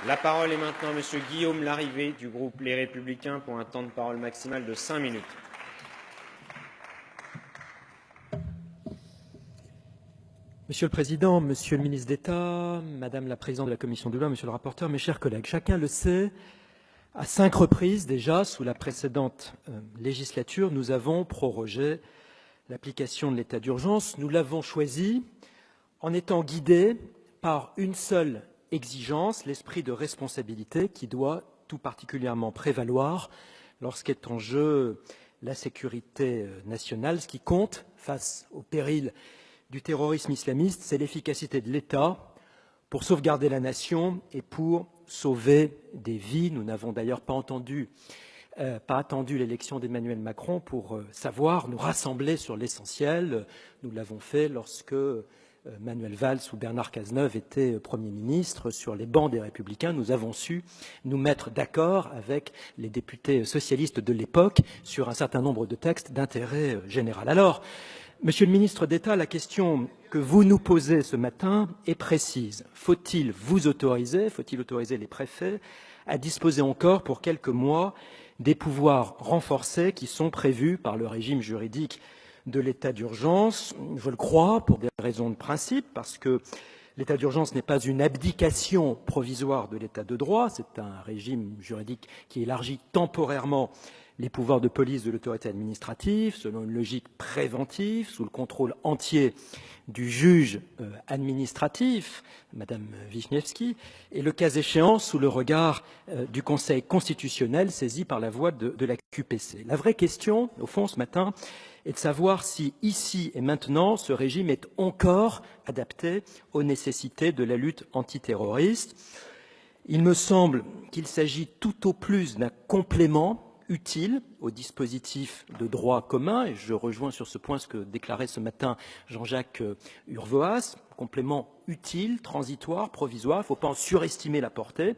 La parole est maintenant à Monsieur Guillaume Larrivé du groupe Les Républicains pour un temps de parole maximal de 5 minutes. Monsieur le Président, Monsieur le ministre d'État, Madame la Présidente de la Commission des lois, Monsieur le rapporteur, mes chers collègues, chacun le sait, à 5 reprises déjà, sous la précédente législature, nous avons prorogé l'application de l'état d'urgence. Nous l'avons choisi en étant guidés par une seule exigence, l'esprit de responsabilité qui doit tout particulièrement prévaloir lorsqu'est en jeu la sécurité nationale. Ce qui compte face au péril du terrorisme islamiste, c'est l'efficacité de l'État pour sauvegarder la nation et pour sauver des vies. Nous n'avons d'ailleurs pas attendu l'élection d'Emmanuel Macron pour savoir nous rassembler sur l'essentiel. Nous l'avons fait lorsque Manuel Valls ou Bernard Cazeneuve étaient Premier ministre. Sur les bancs des Républicains, nous avons su nous mettre d'accord avec les députés socialistes de l'époque sur un certain nombre de textes d'intérêt général. Alors, Monsieur le ministre d'État, la question que vous nous posez ce matin est précise. Faut-il autoriser les préfets à disposer encore pour quelques mois des pouvoirs renforcés qui sont prévus par le régime juridique de l'état d'urgence? Je le crois pour des raisons de principe, parce que l'état d'urgence n'est pas une abdication provisoire de l'état de droit, c'est un régime juridique qui élargit temporairement les pouvoirs de police de l'autorité administrative, selon une logique préventive, sous le contrôle entier du juge administratif, Madame Wisniewski, et le cas échéant, sous le regard du Conseil constitutionnel saisi par la voie de la QPC. La vraie question, au fond, ce matin, est de savoir si, ici et maintenant, ce régime est encore adapté aux nécessités de la lutte antiterroriste. Il me semble qu'il s'agit tout au plus d'un complément utile au dispositif de droit commun, et je rejoins sur ce point ce que déclarait ce matin Jean-Jacques Urvoas, complément utile, transitoire, provisoire, il ne faut pas en surestimer la portée,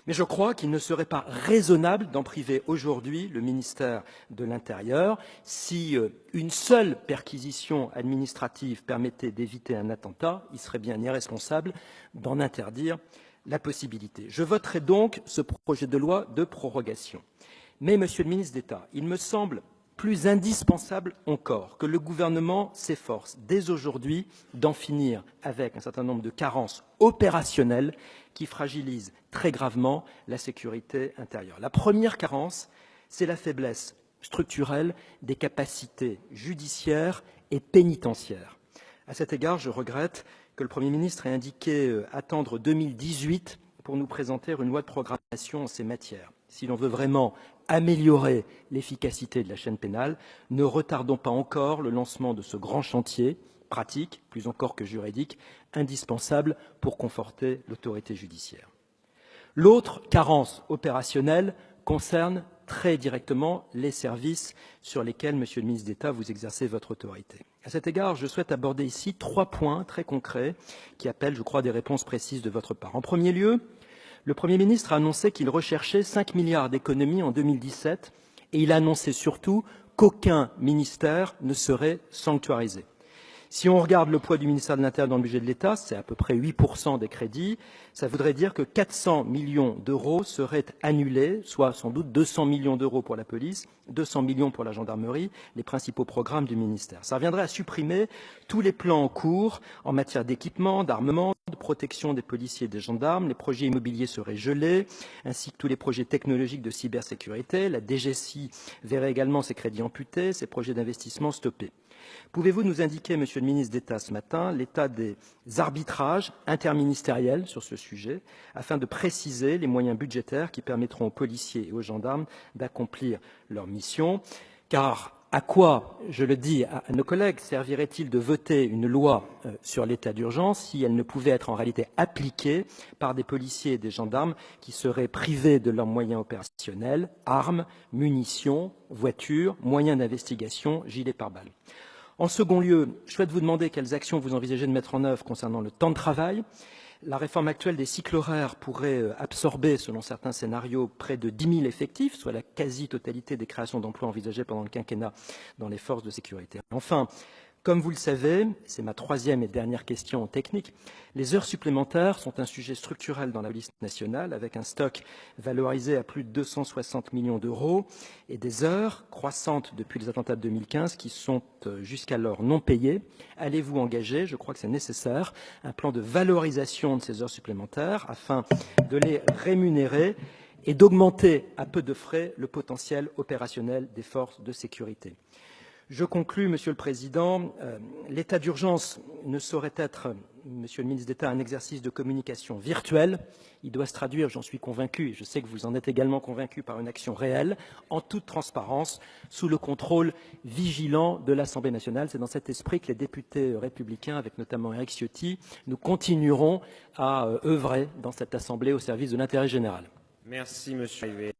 mais je crois qu'il ne serait pas raisonnable d'en priver aujourd'hui le ministère de l'Intérieur. Si une seule perquisition administrative permettait d'éviter un attentat, il serait bien irresponsable d'en interdire la possibilité. Je voterai donc ce projet de loi de prorogation. Mais, Monsieur le ministre d'État, il me semble plus indispensable encore que le gouvernement s'efforce dès aujourd'hui d'en finir avec un certain nombre de carences opérationnelles qui fragilisent très gravement la sécurité intérieure. La première carence, c'est la faiblesse structurelle des capacités judiciaires et pénitentiaires. À cet égard, je regrette que le Premier ministre ait indiqué attendre 2018 pour nous présenter une loi de programmation en ces matières. Si l'on veut vraiment améliorer l'efficacité de la chaîne pénale, ne retardons pas encore le lancement de ce grand chantier, pratique, plus encore que juridique, indispensable pour conforter l'autorité judiciaire. L'autre carence opérationnelle concerne très directement les services sur lesquels, Monsieur le ministre d'État, vous exercez votre autorité. À cet égard, je souhaite aborder ici 3 points très concrets qui appellent, je crois, des réponses précises de votre part. En premier lieu, le Premier ministre a annoncé qu'il recherchait 5 milliards d'économies en 2017 et il a annoncé surtout qu'aucun ministère ne serait sanctuarisé. Si on regarde le poids du ministère de l'Intérieur dans le budget de l'État, c'est à peu près 8% des crédits, ça voudrait dire que 400 millions d'euros seraient annulés, soit sans doute 200 millions d'euros pour la police, 200 millions pour la gendarmerie, les principaux programmes du ministère. Ça reviendrait à supprimer tous les plans en cours en matière d'équipement, d'armement, de protection des policiers et des gendarmes, les projets immobiliers seraient gelés, ainsi que tous les projets technologiques de cybersécurité. La DGSI verrait également ses crédits amputés, ses projets d'investissement stoppés. Pouvez-vous nous indiquer, Monsieur le ministre d'État, ce matin, l'état des arbitrages interministériels sur ce sujet, afin de préciser les moyens budgétaires qui permettront aux policiers et aux gendarmes d'accomplir leur mission? Car à quoi, je le dis à nos collègues, servirait-il de voter une loi sur l'état d'urgence si elle ne pouvait être en réalité appliquée par des policiers et des gendarmes qui seraient privés de leurs moyens opérationnels, armes, munitions, voitures, moyens d'investigation, gilets pare-balles? En second lieu, je souhaite vous demander quelles actions vous envisagez de mettre en œuvre concernant le temps de travail. La réforme actuelle des cycles horaires pourrait absorber, selon certains scénarios, près de 10 000 effectifs, soit la quasi-totalité des créations d'emplois envisagées pendant le quinquennat dans les forces de sécurité. Enfin, Comme vous le savez, c'est ma troisième et dernière question technique, les heures supplémentaires sont un sujet structurel dans la police nationale, avec un stock valorisé à plus de 260 millions d'euros et des heures croissantes depuis les attentats de 2015 qui sont jusqu'alors non payées. Allez-vous engager, je crois que c'est nécessaire, un plan de valorisation de ces heures supplémentaires afin de les rémunérer et d'augmenter à peu de frais le potentiel opérationnel des forces de sécurité? Je conclus, Monsieur le Président. L'état d'urgence ne saurait être, Monsieur le ministre d'État, un exercice de communication virtuelle. Il doit se traduire, j'en suis convaincu, et je sais que vous en êtes également convaincu, par une action réelle, en toute transparence, sous le contrôle vigilant de l'Assemblée nationale. C'est dans cet esprit que les députés républicains, avec notamment Éric Ciotti, nous continuerons à œuvrer dans cette Assemblée au service de l'intérêt général. Merci, Monsieur Rivet.